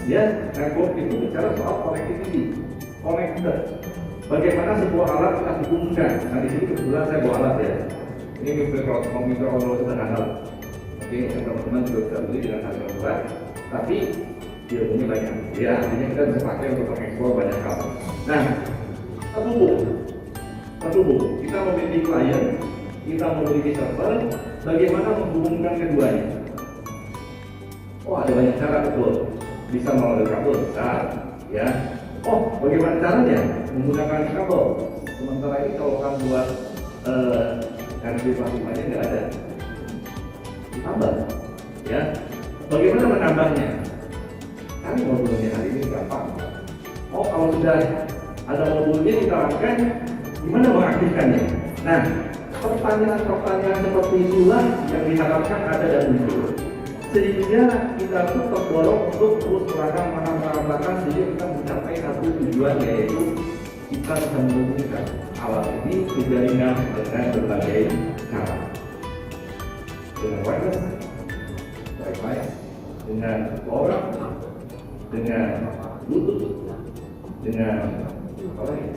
Ya, network itu bicara soal connectivity, connector. Bagaimana sebuah alat kita hubungkan. Nah di sini kebetulan saya bawa alat ya. Ini mikrokontroller sederhana. Oke, teman-teman juga bisa beli dengan harga murah. Tapi ilmunya banyak. Ya, artinya kita bisa pakai untuk mengekspor banyak hal. Nah, terhubung. Kita memiliki klien, kita memiliki server. Bagaimana menghubungkan keduanya? Oh, ada banyak cara, betul. Bisa melalui kabel, bisa, ya. Oh, bagaimana caranya? Menggunakan kabel. Sementara ini kalau kan buat RB plastik aja nggak ada. Ditambah, ya. Bagaimana menambahnya? Kami modulnya hari ini gampang. Oh, kalau sudah ada modulnya diterapkan, gimana mengaktifkannya? Nah, pertanyaan-pertanyaan seperti itulah yang diharapkan ada dan muncul. Sehingga kita tuh terdorong untuk terus merambah sehingga kita mencapai satu tujuan, yaitu kita bisa menghubungkan alat ini ke jaringan dengan berbagai cara, dengan wireless, wifi, dengan LoRa, dengan Bluetooth, dengan apa lagi?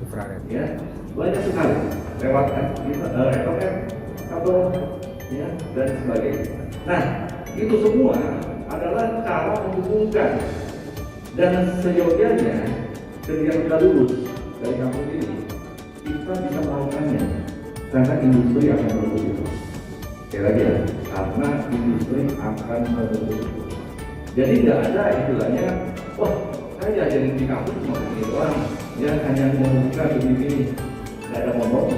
Infrared. Ya, banyak sekali lewat FM atau ya dan sebagainya. Nah, itu semua adalah cara menghubungkan, dan seyogianya ketika kita lulus dari kampus ini kita bisa melakukannya karena industri akan menuntut itu. Sekali lagi ya, karena industri akan menuntut itu. Jadi nggak ada istilahnya, wah saya diajarin di kampus cuma begini doang, ya hanya menghubungkan begini, nggak ada ngomong,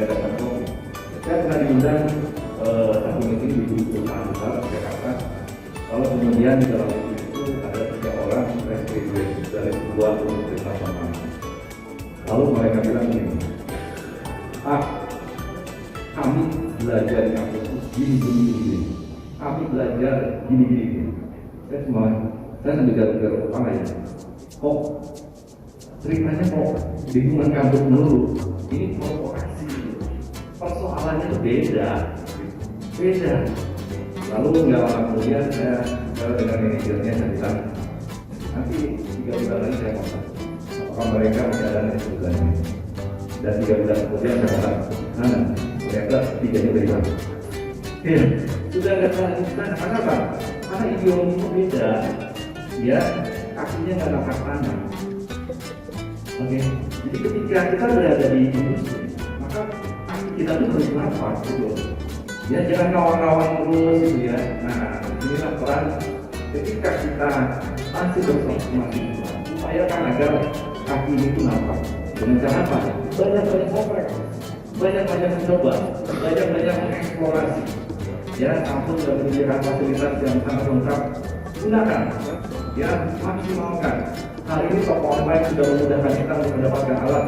nggak ada ngomong. Saya pernah diundang satu meeting di perusahaan besar di Jakarta. Kalau kemudian di dalam itu ada 3 orang fresh graduate dari sebuah universitas sama. Lalu mereka bilang begini, kami belajar di kampus gini. Kami belajar gini. Saya sambil jalan kepala ya. Kok ceritanya kok lingkungan kampus melulu? Ini korporasi. Persoalannya itu beda. Lalu nggak lama kemudian saya dengan manajernya saya bilang, nanti 3 bulan lagi saya ngomong apakah mereka masih ada di bulan ini. Dan 3 bulan kemudian saya bilang, ternyata 3-nya hilang. Ya, sudah ada salah di sana. Kenapa? Karena ideologi itu beda. Ya, kakinya nggak dapat tanah. Oke, jadi ketika kita berada di industri, maka kaki kita tuh harus nafas gitu. Ya, jangan kawan-kawan terus gitu ya. Nah, inilah peran ketika kita masih bersama-sama, upayakan agar kaki itu nafas. Dengan cara apa? Banyak-banyak oprek, banyak-banyak mencoba, banyak-banyak mengeksplorasi. Ya, kampus sudah menyediakan fasilitas yang sangat lengkap. Gunakan, ya, maksimalkan. Hari ini toko online sudah memudahkan kita untuk mendapatkan alat.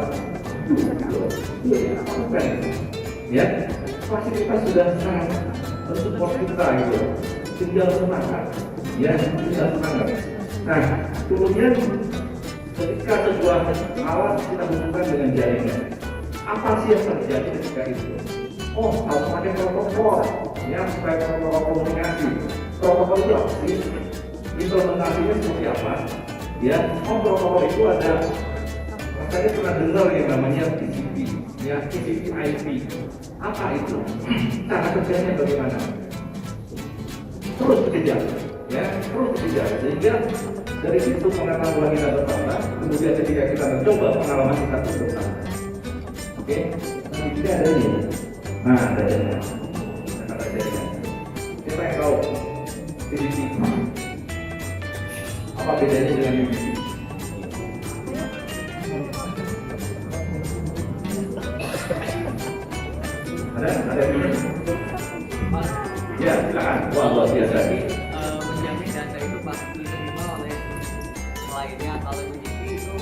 Ya, fasilitas sudah sangat mensupport kita gitu. Tinggal semangat, ya, tinggal semangat. Nah, kemudian ketika sebuah alat kita hubungkan dengan jaringan, apa sih yang terjadi ketika itu? Oh, harus pakai protokol, ya, supaya protokol komunikasi. Protokol itu apa sih? Implementasinya seperti apa? Ya, protokol itu ada, saya pernah dengar yang namanya TCP, ya, TCP IP. Apa itu? Cara kerjanya bagaimana? Terus dikejar, ya, sehingga dari situ pengetahuan kita bertambah. Kemudian ketika kita mencoba, pengalaman kita terus bertambah. Oke, nah ini ada ini. Nah, ada jaringan. Siapa yang tahu TCP? Apa bedanya dengan UPC? Ada ini? Ya, silakan. Wah, luar biasa. Menjamin data itu pasti diterima oleh kliennya. Kalau UPC itu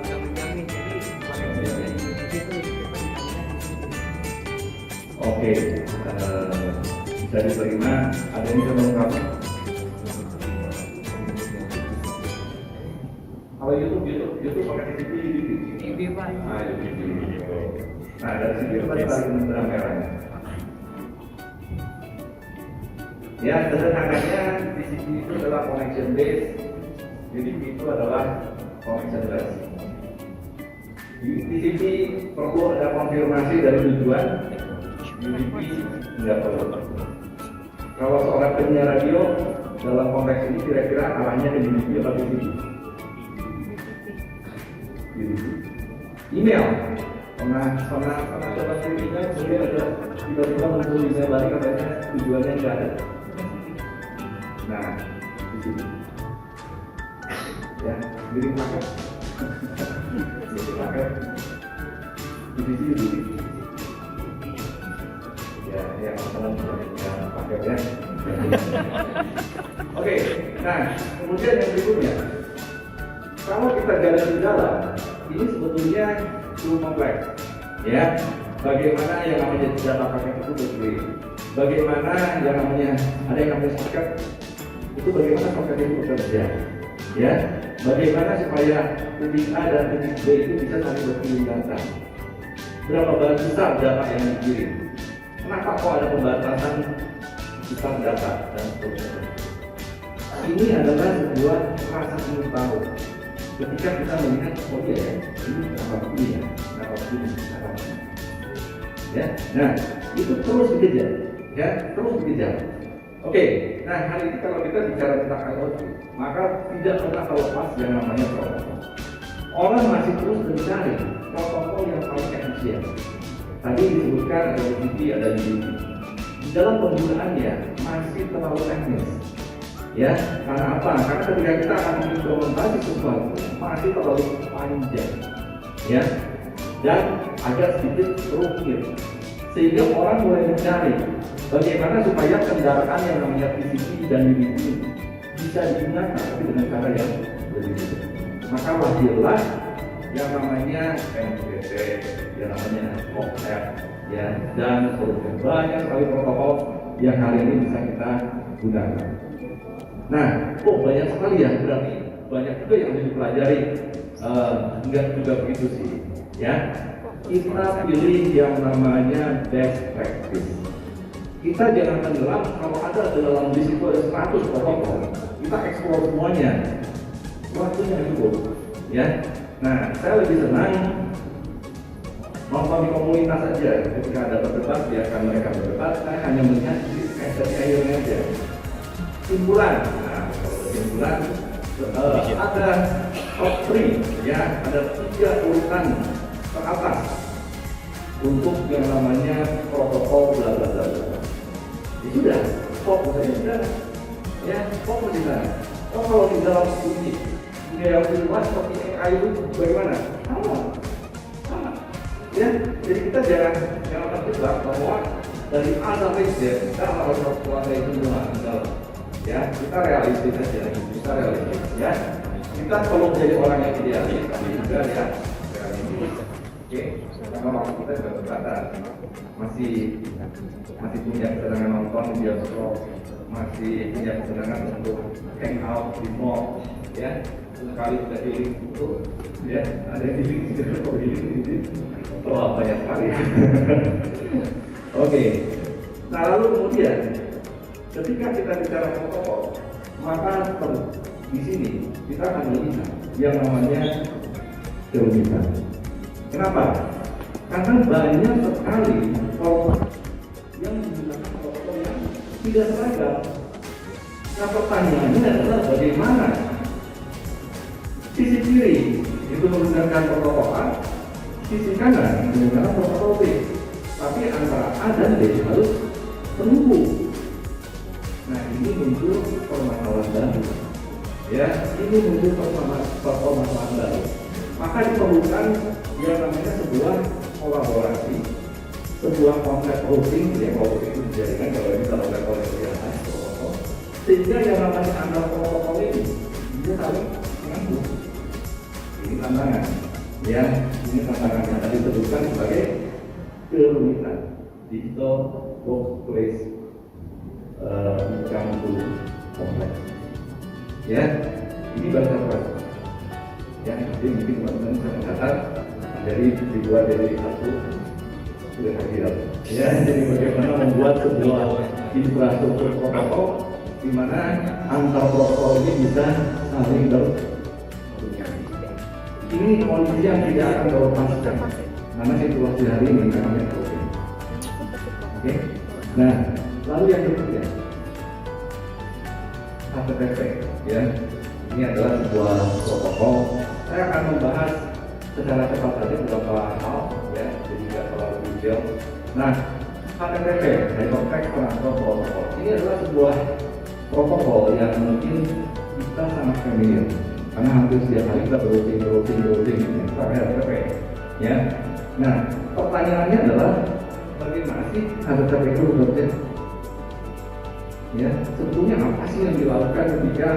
nggak menjamin, jadi koneksi dari UPC itu Oke, bisa diterima. Ada yang bisa mengungkapkan? Kalau YouTube pakai TCP, TV Pak. YouTube. Nah, dari sini kita tarik benang merahnya. Ya, sederhananya di TCP itu adalah connection base, UDP itu adalah connection base. TCP perlu ada konfirmasi dari tujuan, UDP tidak perlu. Kalau seorang penyiar radio dalam konteks ini kira-kira arahnya ke UDP atau TCP? UDP. Email, pernah coba email, kemudian ada tiba-tiba muncul email balik katanya tujuannya nggak ada. Nah, di sini, ya, kirim paket, kirim paket, di sini, ya, masalah paket ya. Oke, nah, kemudian yang berikutnya, kalau kita gali di dalam, ini sebetulnya cukup kompleks, ya. Bagaimana yang namanya data paket itu berkirim, bagaimana yang namanya ada yang namanya soket, itu bagaimana soket itu bekerja, ya. Bagaimana supaya titik A dan titik B itu bisa saling berkirim data. Berapa besar data yang dikirim? Kenapa kok ada pembatasan besar data dan seterusnya? Ini adalah sebuah rasa ingin tahu. Ketika kita melihat, oh iya ya, ini apa ini ya, apa ini, apa ini, ya. Nah, itu terus dikejar, ya, terus dikejar. Oke, nah hari ini kalau kita bicara tentang IoT, maka tidak pernah terlepas yang namanya protokol. Orang masih terus mencari protokol yang paling efisien. Tadi disebutkan ada UDP, ada UDP. Di dalam penggunaannya masih terlalu teknis. Ya, karena apa? Karena ketika kita akan mengimplementasi sesuatu masih terlalu panjang, ya, dan agak sedikit rumit, sehingga orang mulai mencari bagaimana supaya kendaraan yang namanya TCP dan UDP bisa digunakan tapi dengan cara yang berbeda. Maka lahirlah yang namanya MQTT, yang namanya OCTAP, ya, dan seterusnya. Banyak sekali protokol yang hari ini bisa kita gunakan. Nah, banyak sekali ya, berarti banyak juga yang harus dipelajari. Enggak juga begitu sih, ya. Kita pilih yang namanya best practice. Kita jangan tenggelam kalau ada dalam list itu ada 100 protokol. Kita eksplor semuanya. Waktunya cukup, ya. Nah, saya lebih senang nonton di komunitas saja. Ketika ada berdebat, biarkan mereka berdebat. Saya hanya melihat dari akhirnya aja. Simpulan, nah, simpulan ada top 3, ya, ada 3 urutan teratas untuk yang namanya protokol bla bla bla. Ya sudah, fokus saja sudah, ya, fokus di sana. Oh, kalau di dalam studi yang di luar seperti AI itu bagaimana? Sama, ya. Jadi kita jangan terjebak bahwa dari A sampai Z kita harus menguasai itu semua. Ya, kita realistis saja, ya. Kita perlu menjadi orang yang idealis, tapi juga ya realistis. Oke, karena waktu kita sudah terbatas, masih punya kesenangan nonton di bioskop, masih punya kesenangan untuk hangout di mall, ya. Sekali sudah healing itu, ya, ada yang healing, banyak sekali. Oke, nah lalu kemudian ketika kita bicara protokol, maka di sini kita akan melihat yang namanya kerumitan. Kenapa? Karena banyak sekali protokol yang menggunakan protokol yang tidak seragam. Nah, pertanyaannya adalah bagaimana sisi kiri itu menggunakan protokol A, sisi kanan menggunakan protokol B. Tapi antara A dan B harus terhubung. Nah, ini muncul permasalahan baru, ya, ini muncul permasalahan baru. Maka diperlukan yang namanya sebuah kolaborasi, sebuah konsep routing, ya, kalau itu dijadikan kalau bisa oleh kolektivitas protokol, sehingga yang namanya antar protokol ini bisa saling menyambung. Ini tantangan, ya, ini tantangan yang tadi disebutkan sebagai kerumitan digital workplace campur kompleks. Ya, ini bahasa apa? Ya, jadi mungkin teman-teman bisa mencatat dari dibuat dari satu sudah hadir. Ya, jadi bagaimana membuat sebuah infrastruktur protokol di mana antar protokol ini bisa saling berkomunikasi. Ini kondisi yang tidak akan terlepaskan karena situasi hari ini namanya COVID. Oke. Nah, lalu yang ketiga, HTTP, ya. Ini adalah sebuah protokol. Saya akan membahas secara cepat saja beberapa hal, ya, jadi tidak terlalu detail. Nah, HTTP, Hypertext Transfer Protocol, ini adalah sebuah protokol yang mungkin kita sangat familiar, karena hampir setiap hari kita browsing pakai HTTP, ya. Nah, pertanyaannya adalah bagaimana sih HTTP itu bekerja? Ya, sebetulnya apa sih yang dilakukan ketika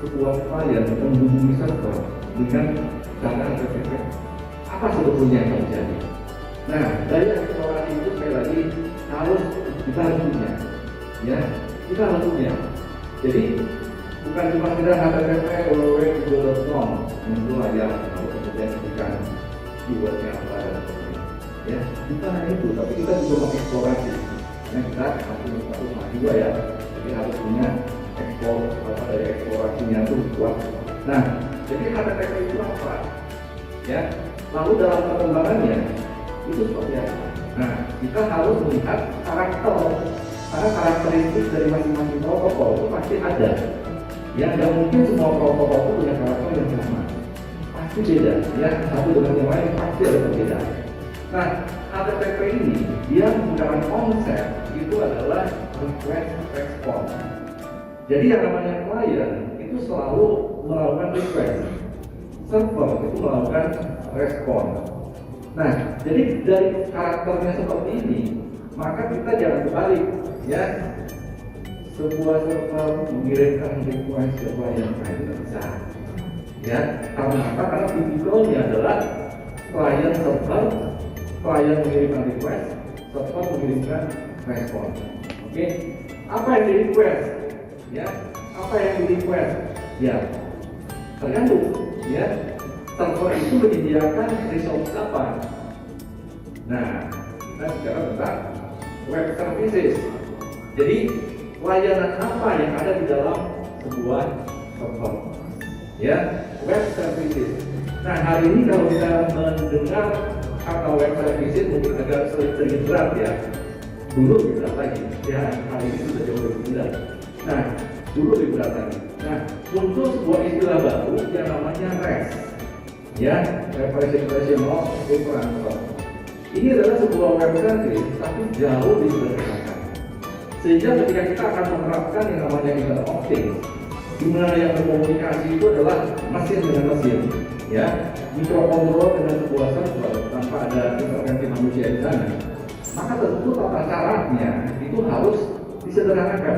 sebuah klien menghubungi server dengan cara HTTP? Apa sebetulnya yang terjadi? Nah, dari eksplorasi itu sekali lagi kita harus punya, ya, kita harus punya. Jadi bukan cuma sekedar HTTP www.google.com itu aja, kalau kemudian ketika keywordnya apa dan sebagainya. Ya, kita hanya itu, tapi kita juga mengeksplorasi. Karena kita harus mahasiswa ya, jadi harus punya dari eksplorasinya itu kuat. Nah, jadi HTTP itu apa? Ya, lalu dalam perkembangannya itu seperti apa? Nah, kita harus melihat karakter, karena karakteristik dari masing-masing protokol itu pasti ada. Ya, nggak mungkin semua protokol itu punya karakter yang sama. Pasti beda, ya, satu dengan yang lain pasti ada perbedaan. Nah, HTTP ini dia menggunakan konsep itu adalah request response. Jadi yang namanya klien itu selalu melakukan request, server itu melakukan respon. Nah, jadi dari karakternya seperti ini, maka kita jangan berbalik, ya. Sebuah server mengirimkan request ke klien tidak bisa, ya. Karena apa? Karena tipikalnya adalah klien server, klien mengirimkan request, server mengirimkan respon. Oke, apa yang di request? Ya, apa yang di request? Ya, tergantung, ya. Server itu menyediakan resource apa? Nah, kita bicara tentang web services. Jadi, layanan apa yang ada di dalam sebuah server? Ya, web services. Nah, hari ini kalau kita mendengar kata web services mungkin agak sedikit berat ya. Dulu lebih berat lagi. Ya, hari ini sudah jauh lebih berat. Nah, dulu lebih berat lagi. Nah, muncul sebuah istilah baru yang namanya REST. Ya, Representational Stream Transfer. Ini adalah sebuah web service, tapi jauh lebih sederhana. Sehingga ketika kita akan menerapkan yang namanya Internet of Things, di mana yang berkomunikasi itu adalah mesin dengan mesin, ya, mikrokontroller dengan sebuah server tanpa ada intervensi manusia di sana, maka tentu tata caranya itu harus disederhanakan.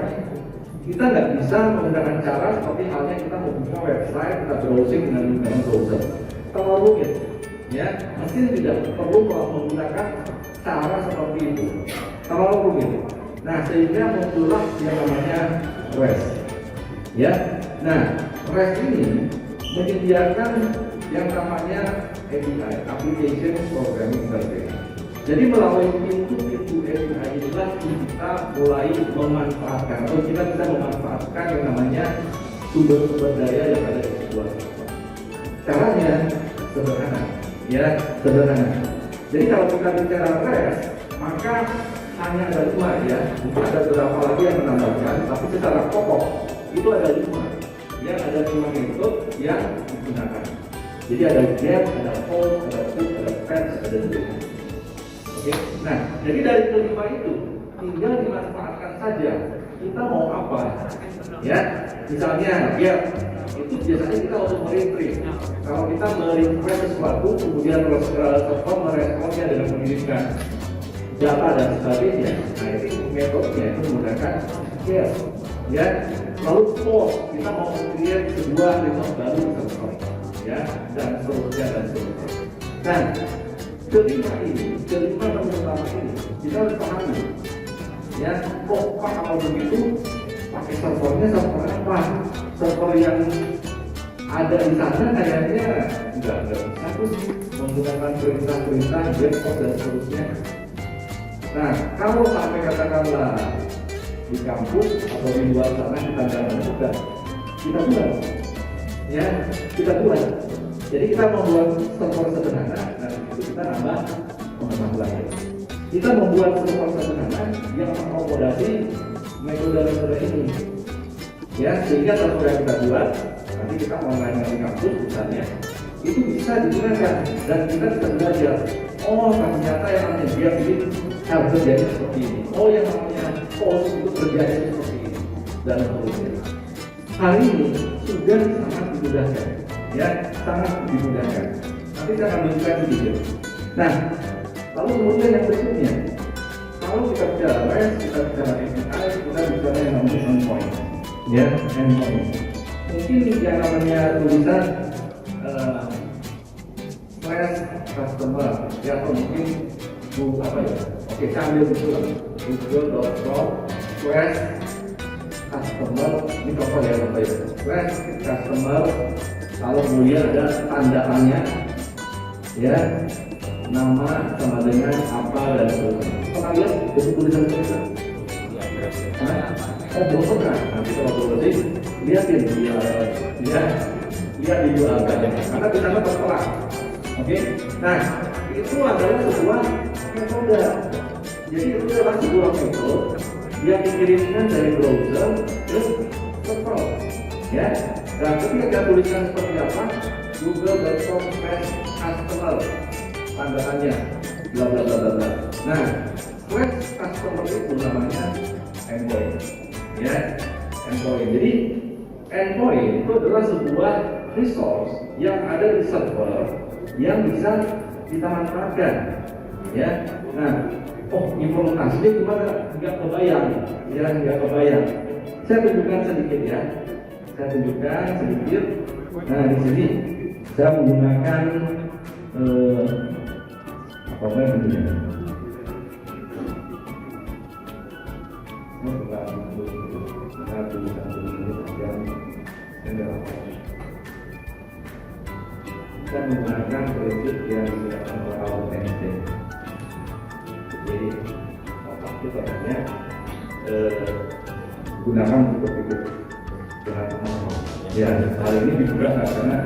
Kita nggak bisa menggunakan cara seperti halnya kita membuka website, kita browsing dengan browser. Terlalu rumit, ya. Mesin tidak perlu menggunakan cara seperti itu. Terlalu rumit. Nah, sehingga muncullah yang namanya REST. Ya. Nah, REST ini menyediakan yang namanya API, Application Programming Interface. Jadi melalui pintu-pintu API inilah kita mulai memanfaatkan atau kita bisa memanfaatkan yang namanya sumber-sumber daya yang ada di sebuah server. Caranya sederhana, ya, sederhana. Jadi kalau kita bicara REST, maka hanya ada 5 ya, mungkin ada beberapa lagi yang menambahkan, tapi secara pokok itu ada 5. Ya, ada 5 metode yang digunakan. Jadi ada get, ada post, ada put, ada fetch, ada delete. Oke, nah, jadi dari kelima itu tinggal dimanfaatkan saja. Kita mau apa? Ya, misalnya get, itu biasanya kita untuk meretrieve. Kalau kita meretrieve sesuatu, kemudian server meresponnya dengan mengirimkan data dan sebagainya, nah itu metodenya itu menggunakan get, ya. Lalu post, kita mau create sebuah resource baru di server, ya, dan seterusnya dan seterusnya. Nah, kelima yang pertama ini kita harus pahami, ya. Kok Pak kalau begitu pakai servernya server apa? Server yang ada di sana kayaknya enggak bisa tuh menggunakan perintah-perintah get, post dan seterusnya. Nah, kalau sampai katakanlah di kampus atau di luar sana kita nggak menemukan, kita buat, ya kita buat. Jadi kita membuat server sederhana, dan itu kita nambah pengetahuan. Kita membuat server sederhana yang mengakomodasi metode-metode ini, ya sehingga server yang kita buat nanti kita online di kampus misalnya itu bisa digunakan dan kita bisa belajar. Oh ternyata yang namanya dia ini harus terjadi seperti ini. Oh yang namanya post itu terjadi seperti ini dan seterusnya. Hal ini sudah sangat dimudahkan, ya sangat dimudahkan. Nanti saya akan menunjukkan sedikit. Nah, lalu kemudian yang berikutnya, kalau kita bicara REST, kita bicara API, kita bicara yang namanya endpoint, ya endpoint. Mungkin yang namanya tulisan slash customer, ya atau mungkin apa ya? Oke, sambil google.com slash customer, ini contoh ya contoh ya, slash customer, kalau kemudian ada tanda tanya, ya nama sama dengan apa dan seterusnya. Pernah lihat bentuk tulisan itu? Oh belum pernah. Nanti kalau belum lihatin lihat di URL karena kita tertera. Oke. Nah itu adalah sebuah metode. Jadi itu adalah sebuah metode yang dikirimkan dari browser ke server. Ya. Dan ketika tulisan seperti apa? google.com/customer tanda tanya bla bla bla bla. Nah, customer itu namanya endpoint, ya endpoint. Jadi endpoint itu adalah sebuah resource yang ada di server yang bisa kita manfaatkan, ya. Nah, implementasinya gimana? Nggak kebayang, ya nggak kebayang. Saya tunjukkan sedikit ya. Saya tunjukkan sedikit. Nah di sini saya menggunakan apa namanya? Kita menggunakan prinsip yang digunakan oleh Albert Einstein. Jadi apa itu namanya? Gunakan untuk berpikir dengan teman-teman. Ya, hal ini digunakan karena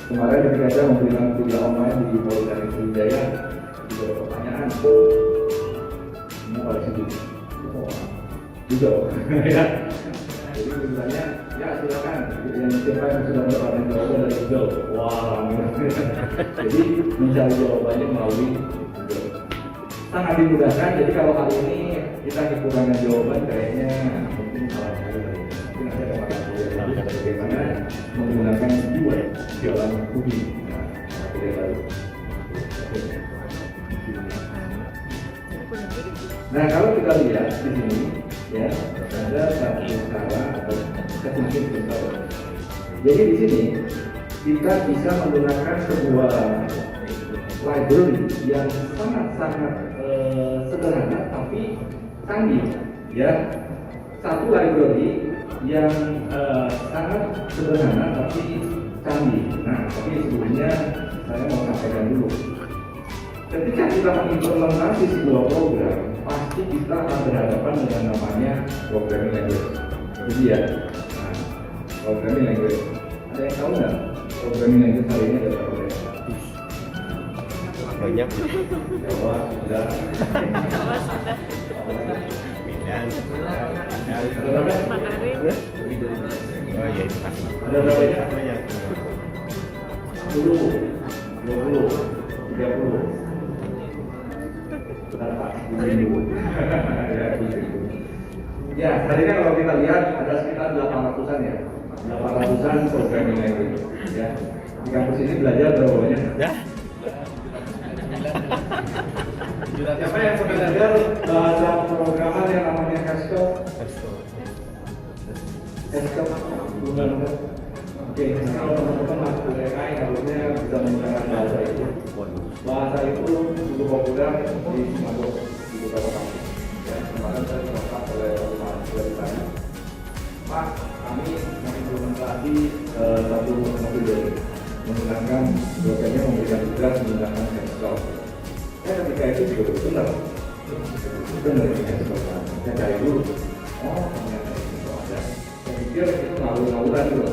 kemarin ketika saya memberikan kuliah online di Politeknik Sriwijaya juga ada pertanyaan. Semua pada situ. Juga, ya. Jadi misalnya, ya silakan. Yang siapa yang sudah mendapatkan jawaban dari Google. Wah, jadi mencari jawabannya melalui Google. Sangat dimudahkan. Jadi kalau hari ini kita kekurangan jawaban, kayaknya mungkin salah satu dari mungkin ada yang bagaimana menggunakan keyword jalan publik. Nah, kalau kita lihat di sini, ya ada satu skala atau mungkin besar. Jadi di sini kita bisa menggunakan sebuah library yang sangat-sangat sederhana tapi canggih, ya. Satu library yang sangat sederhana tapi canggih. Nah, tapi sebelumnya saya mau sampaikan dulu. Ketika kita mengimplementasi sebuah program, pasti kita akan berhadapan dengan namanya programming language. Jadi ya, nah, programming language. Ada yang tahu nggak programming language hari ini ada berapa? Banyak. Jawa, sudah. Oh iya itu pasti. Ada berapa ya? Banyak. 10, 20, 30. Ya, tadi kan kalau kita lihat ada sekitar 800-an ya, 800-an programming language. Ya, di kampus ini belajar berapa banyak? Ya. Siapa yang pernah belajar bahasa pemrograman yang namanya Haskell? Haskell, bukan? Oke, kalau teman-teman masuk ke AI harusnya bisa menggunakan bahasa itu. Bahasa itu cukup populer di Singapura, di beberapa kampus. Ya, kemarin saya dikontak oleh mahasiswa di sana. Pak, kami mengimplementasi satu metode menggunakan dosennya memberikan tugas menggunakan Haskell. Ketika itu juga benar ini Haskell. Saya cari dulu Oh ternyata itu ada. Saya pikir itu ngawur-ngawuran dulu.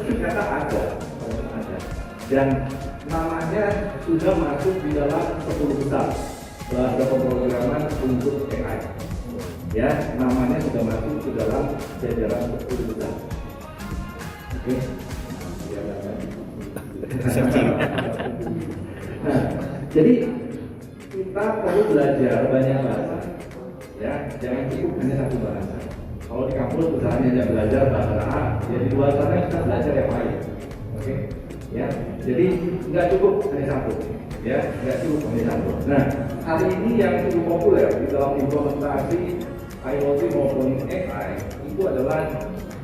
Ternyata ada. Dan namanya sudah masuk di dalam 10 besar bahasa pemrograman untuk AI. Ya, namanya sudah masuk ke dalam jajaran 10 besar. Oke. Nah, jadi kita perlu belajar banyak bahasa. Ya, jangan cukup hanya satu bahasa. Kalau di kampus misalnya hanya belajar bahasa A, ya di luar sana kita belajar yang lain. Oke. Ya, jadi nggak cukup hanya satu. Ya, nggak cukup hanya satu. Nah, hari ini yang cukup populer di dalam implementasi IoT maupun AI itu adalah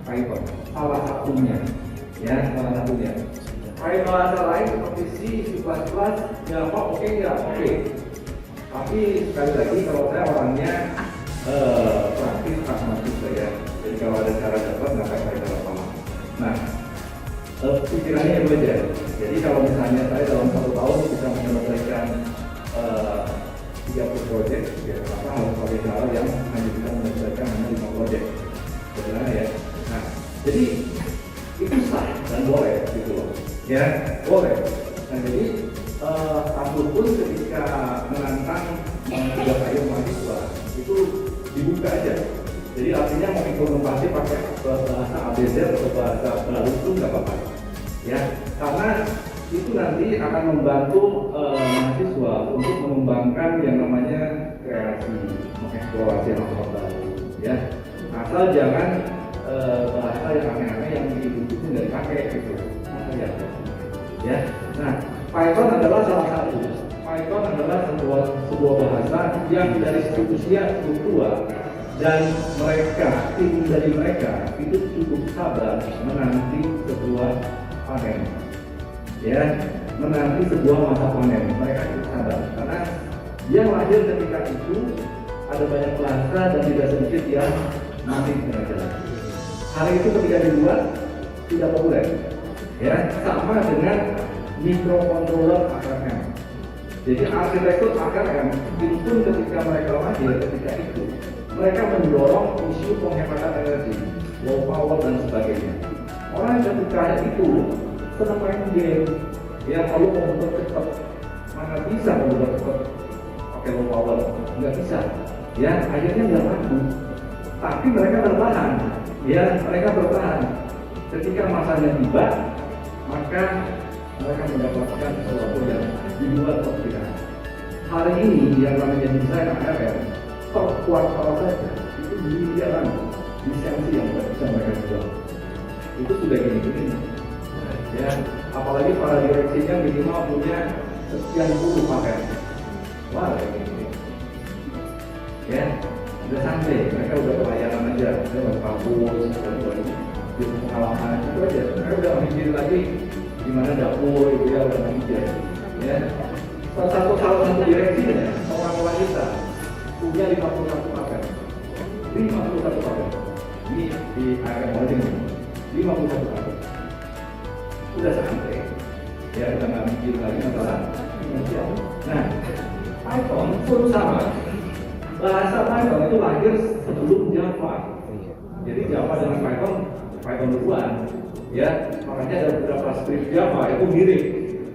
Python. Salah satunya. Ya, salah satunya. Kayak bahasa lain seperti C, C++, Java, oke nggak? Oke. Tapi sekali lagi kalau saya orangnya praktis pragmatis ya. Jadi kalau ada cara dapat nggak akan saya dapat lama. Nah, pikirannya itu aja. Jadi kalau misalnya saya dalam 1 tahun bisa menyelesaikan 30 proyek, ya kenapa harus pakai cara yang hanya bisa menyelesaikan hanya 5 proyek? Sebenarnya ya. Nah, jadi itu sah dan boleh gitu loh. Ya, boleh. Nah, jadi kampus pun ketika menantang mengajar ayo mahasiswa itu dibuka aja. Jadi artinya mau implementasi pakai bahasa ABC atau bahasa baru itu nggak apa-apa. Ya, karena itu nanti akan membantu mahasiswa untuk mengembangkan yang namanya kreasi, mengeksplorasi hal-hal baru. Ya, asal jangan bahasa yang aneh-aneh yang itu nggak dipakai gitu. Ya, nah Python adalah salah satu. Python adalah sebuah bahasa yang dari segi usia cukup tua dan mereka, tim dari mereka itu cukup sabar menanti sebuah panen. Ya, menanti sebuah masa panen. Mereka cukup sabar karena yang lahir ketika itu ada banyak bahasa dan tidak sedikit yang mati dengan jalan. Hari itu ketika dibuat tidak populer. Ya, sama dengan microcontroller ARM. Jadi arsitektur ARM itu pun ketika mereka lahir ketika itu mereka mendorong isu penghematan energi, low power dan sebagainya. Orang ketika itu senang main game, ya kalau komputer cepat, mana bisa komputer cepat pakai low power, nggak bisa. Ya akhirnya nggak laku. Tapi mereka bertahan, ya mereka bertahan. Ketika masanya tiba, maka mereka mendapatkan sesuatu yang di luar perkiraan. Hari ini yang namanya desain ARM per kuartal saja itu miliaran lisensi yang bisa mereka jual. Itu sudah gini-gini. Ya, apalagi para direksinya minimal punya sekian puluh paten. Wah, kayak gini. Ya, udah santai. Mereka udah pelayanan aja. Mereka udah kampus, udah pengalaman itu aja. Mereka udah mikir lagi gimana dapur itu ya udah mikir. Ya, salah satu direksinya orang wanita punya 51 paten. 51 paten. Ini di ARM Holding 51 paten. Udah santai. Ya, udah nggak mikir lagi masalah finansial. Nah, Python pun sama. Bahasa Python itu lahir sebelum Java. Jadi Java dengan Python duluan. Ya, makanya ada beberapa script Java itu mirip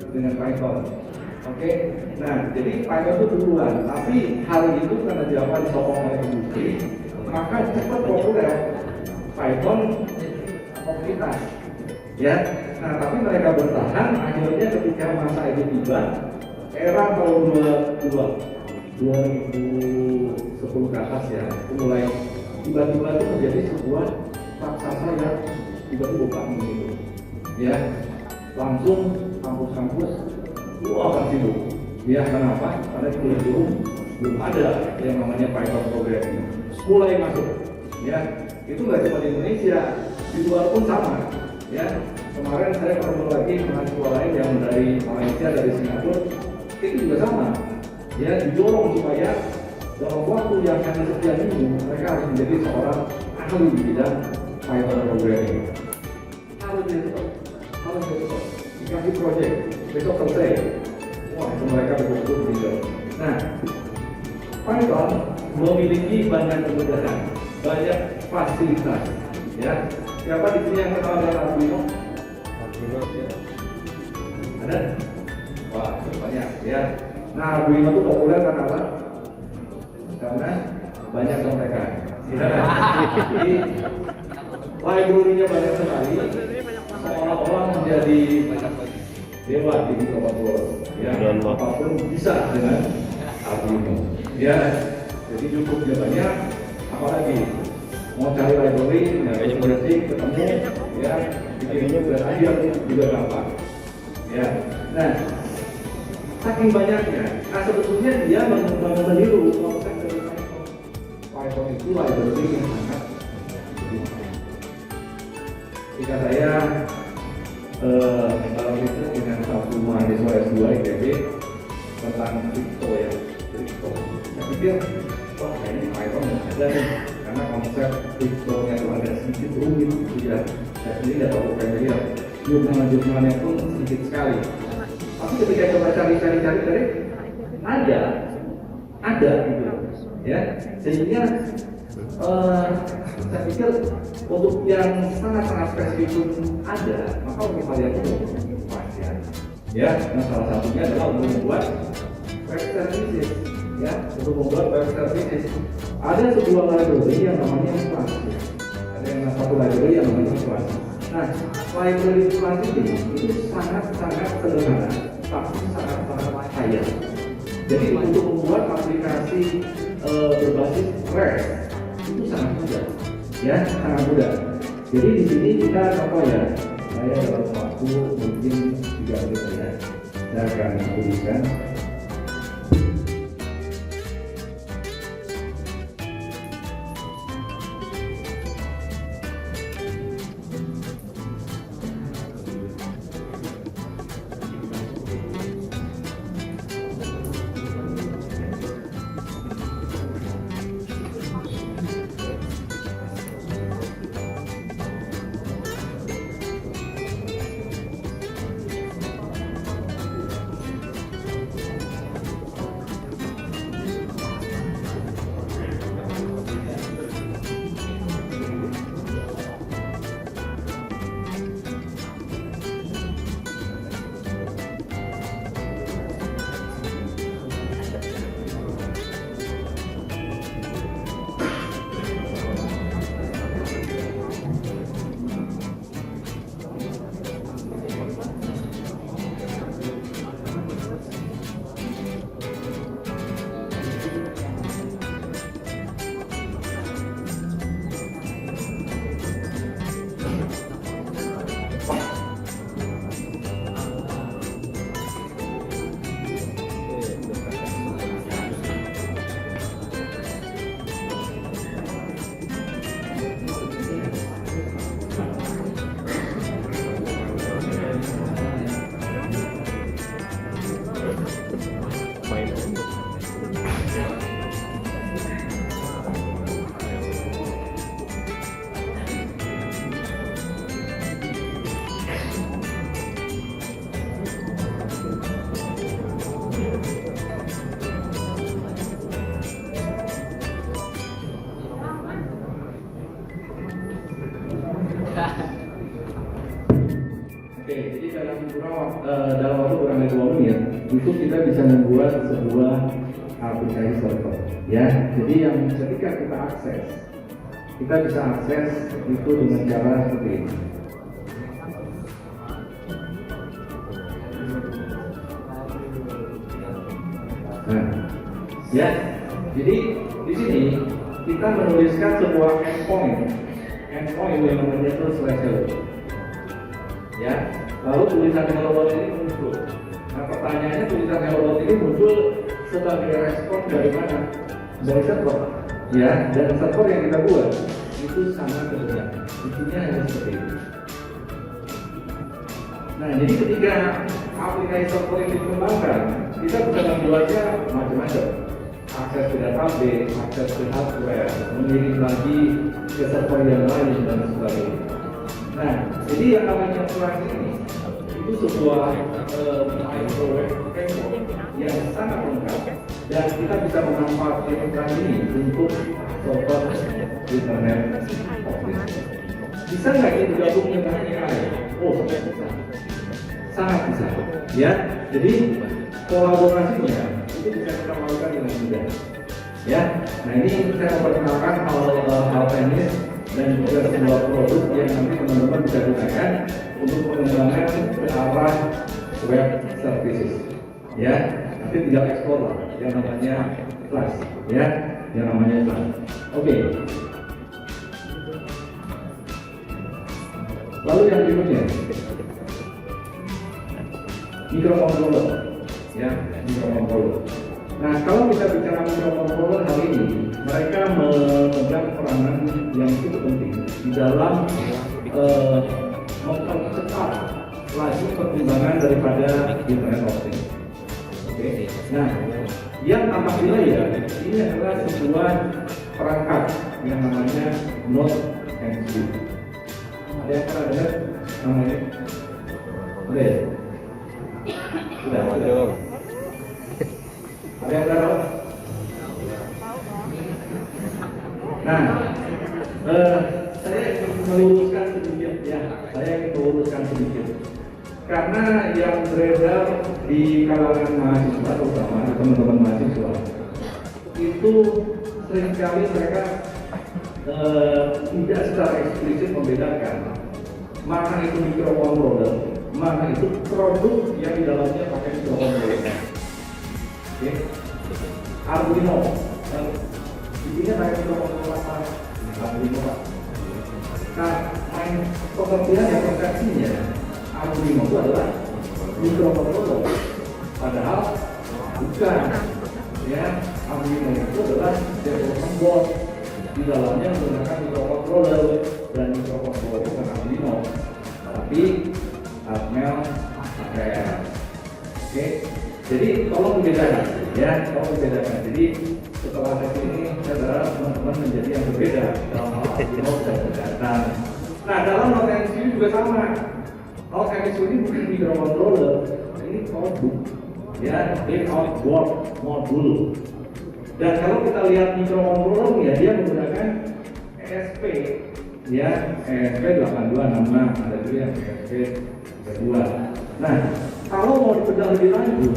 dengan Python. Oke, nah jadi Python itu duluan. Tapi hari itu karena Java disokong oleh industri, maka cepat populer Python komunitas. Ya, nah tapi mereka bertahan. Akhirnya ketika masa itu tiba, era tahun 2010 ke atas ya, itu mulai tiba-tiba itu menjadi sebuah raksasa yang tiba-tiba bangun gitu. Ya, langsung kampus-kampus akan sibuk. Ya, kenapa? Karena belum ada yang namanya Python programming. Mulai masuk. Ya, itu nggak cuma di Indonesia, di luar pun sama. Ya, kemarin saya ketemu lagi mahasiswa lain yang dari Malaysia, dari Singapura, itu juga sama. Ya, didorong supaya dalam waktu yang hanya sekian minggu mereka harus menjadi seorang ahli di bidang Python programming. Harus cepat. Dikasih proyek, besok selesai. Wah, itu mereka betul-betul bidang. Nah, Python memiliki banyak kemudahan. banyak fasilitas. Ya, siapa di sini yang kenal dengan Arduino? Ada? Wah, banyak ya. Nah, Arduino itu populer karena apa? Karena banyak contekan. Ya. Jadi library-nya banyak sekali. Seolah-olah menjadi dewa di komputer. Ya, apapun bisa dengan Arduino. Ya, jadi cukup dia banyak. Apalagi mau cari library, banyak berarti ketemu. Ya, bikin juga akhir juga gampang. Ya, nah, saking banyaknya. Nah, sebetulnya dia meniru konsep dari Python itu library yang sangat ketika saya dalam itu dengan satu mahasiswa S2 ITB tentang kripto ya, kripto. Saya pikir, wah kayaknya Python ada nih, karena konsep kriptonya itu agak sedikit rumit gitu ya. Saya sendiri tidak tahu kayak dia, jurnal-jurnalnya pun sedikit sekali. Tapi ketika coba cari dari ada gitu ya, sehingga saya pikir untuk yang sangat-sangat spesifik pun ada, maka untuk kalian itu wajar. Ya, nah salah satunya adalah untuk membuat web services. Ya, untuk membuat web services ada sebuah library yang namanya Flash. Ya. Ada yang satu library yang namanya Flash. Nah, library Flash ini itu sangat-sangat sederhana, tapi sangat-sangat kaya. Jadi untuk membuat aplikasi berbasis REST itu sangat mudah, ya sangat mudah. Jadi di sini kita apa ya? Saya dalam waktu mungkin 3 menit saja, saya akan tuliskan. Oke, jadi dalam waktu kurang dari 2 menit itu kita bisa membuat sebuah aplikasi server. Ya, jadi yang ketika kita akses, kita bisa akses itu dengan cara seperti ini. Nah, ya, jadi di sini kita menuliskan sebuah endpoint yang namanya itu /hello. Ya, lalu tulisan hello ini muncul. Nah, pertanyaannya tulisan hello ini muncul sebagai respon dari mana? Dari server. Ya, dan server yang kita buat itu sangat sederhana. Intinya hanya seperti itu. Nah, jadi ketika aplikasi server yang dikembangkan, kita bisa membuatnya macam-macam. Akses ke database, akses ke hardware, mengirim lagi ke server yang lain dan sebagainya. Nah, jadi yang namanya Flash ini itu sebuah microwave framework yang sangat lengkap dan kita bisa memanfaatkan Flash ini untuk over Internet of Things. Bisa nggak ini digabung dengan AI? Oh, bisa. Sangat bisa. Ya, jadi kolaborasinya itu bisa kita lakukan dengan mudah. Ya, nah ini saya memperkenalkan hal teknis dan juga sebuah produk yang nanti teman-teman bisa gunakan untuk pengembangan ke arah web services. Ya, nanti tinggal ekspor lah yang namanya Flash. Ya, yang namanya Flash. Oke. Lalu yang berikutnya, microcontroller. Ya, microcontroller. Nah, kalau kita bicara microcontroller hari ini, mereka memegang peranan yang cukup penting di dalam mempercepat laju perkembangan daripada Internet of Things. Oke. Nah, yang apabila ya ini adalah sebuah perangkat yang namanya Node MCU. Ada yang pernah dengar namanya? Ada ya? Sudah. Ada yang tahu? Nah, saya ingin meluruskan sedikit ya. Karena yang beredar di kalangan mahasiswa, terutama teman-teman mahasiswa, itu seringkali mereka tidak secara eksplisit membedakan mana itu microcontroller, mana itu produk yang di dalamnya pakai microcontroller. Oke, Arduino, ini pakai microcontroller apa? Arduino Pak. Nah, main pengertian yang persepsinya Arduino itu adalah microcontroller, padahal bukan. Ya, Arduino itu adalah development board, di dalamnya menggunakan microcontroller, dan microcontroller bukan Arduino, tapi Atmel ATM. Oke, jadi tolong dibedakan, ya, tolong dibedakan. Jadi setelah sesi ini, saya berharap teman-teman menjadi yang berbeda dalam hal Arduino dan kegiatan. Nah, dalam Node MCU juga sama. Node MCU ini bukan microcontroller, ini produk, ya, layout board modul. Dan kalau kita lihat microcontroller ya, dia menggunakan ESP, ya, ESP 8266, ada juga yang ESP 32. Nah, kalau mau dibedah lebih lanjut,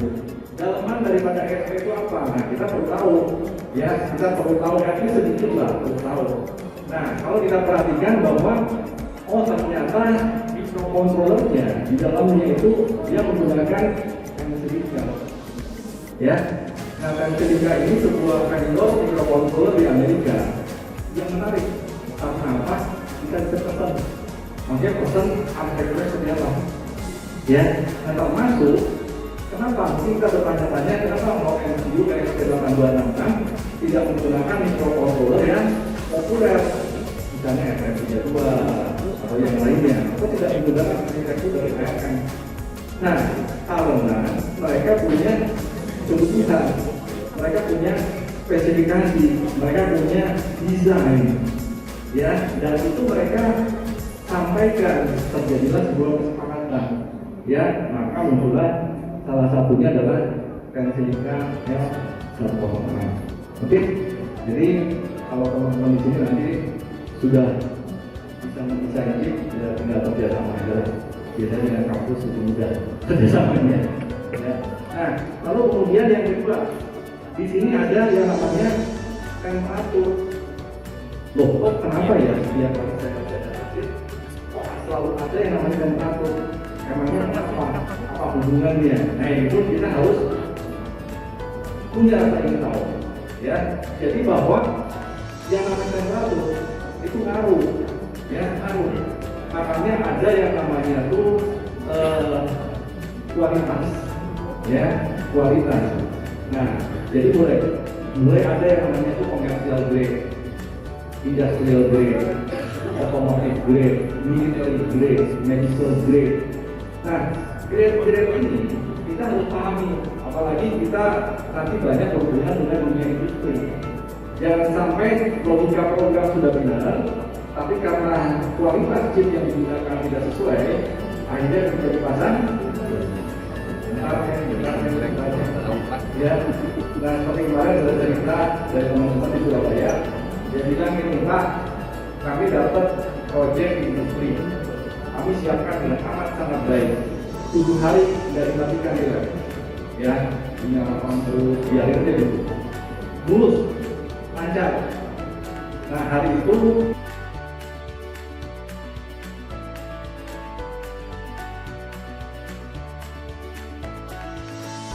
dalaman daripada ESP itu apa? Nah, kita perlu tahu, ya, kita perlu tahu, ini sedikit lah, perlu tahu. Nah, kalau kita perhatikan bahwa oh ternyata microcontrollernya di dalamnya itu dia menggunakan Tensilica, ya. Nah, Tensilica ini sebuah vendor microcontroller di Amerika yang menarik. Karena apa? Kita bisa pesan, makanya pesan arsitekturnya seperti apa? Ya, nah termasuk kenapa sih kita bertanya-tanya kenapa Node MCU ESP 8266 tidak menggunakan microcontroller yang populer, misalnya FF32 atau yang lainnya, atau tidak menggunakan arsitektur dari ARM. Nah, karena mereka punya kebutuhan, mereka punya spesifikasi, mereka punya desain, ya, dan itu mereka sampaikan, terjadilah sebuah kesepakatan, ya, maka muncullah salah satunya adalah Tensilica L106. Oke, jadi kalau teman-teman di sini nanti sudah bisa ini, ya, tinggal kerjasama aja. Biasanya dengan kampus itu mudah kerjasamanya. Ya. Nah, lalu kemudian yang kedua, di sini ada yang namanya temperatur. Loh, kok kenapa ya setiap kali saya kerja kok selalu ada yang namanya temperatur? Emangnya apa hubungannya? Nah, itu kita harus punya rasa ingin tahu. Ya, jadi bahwa yang namanya temperatur itu ngaruh, ya, ngaruh. Makanya ada yang namanya tuh kualitas, ya, kualitas. Nah, jadi mulai ada yang namanya tuh commercial grade, industrial grade, automotive grade, military grade, medical grade. Nah, grade-grade ini kita harus pahami, apalagi kita nanti banyak berhubungan dengan dunia industri. Jangan sampai program sudah benar, tapi karena kualitas chip yang digunakan tidak sesuai, akhirnya ketika dipasang, ya. Nah, seperti kemarin ada cerita dari teman-teman di Surabaya Dia bilang ini Pak, kami dapat proyek industri, kami siapkan dengan amat sangat baik. 7 hari dari dimatikan dia, ya, dinyalakan terus, biarin aja dulu, mulus, lancar. Nah hari itu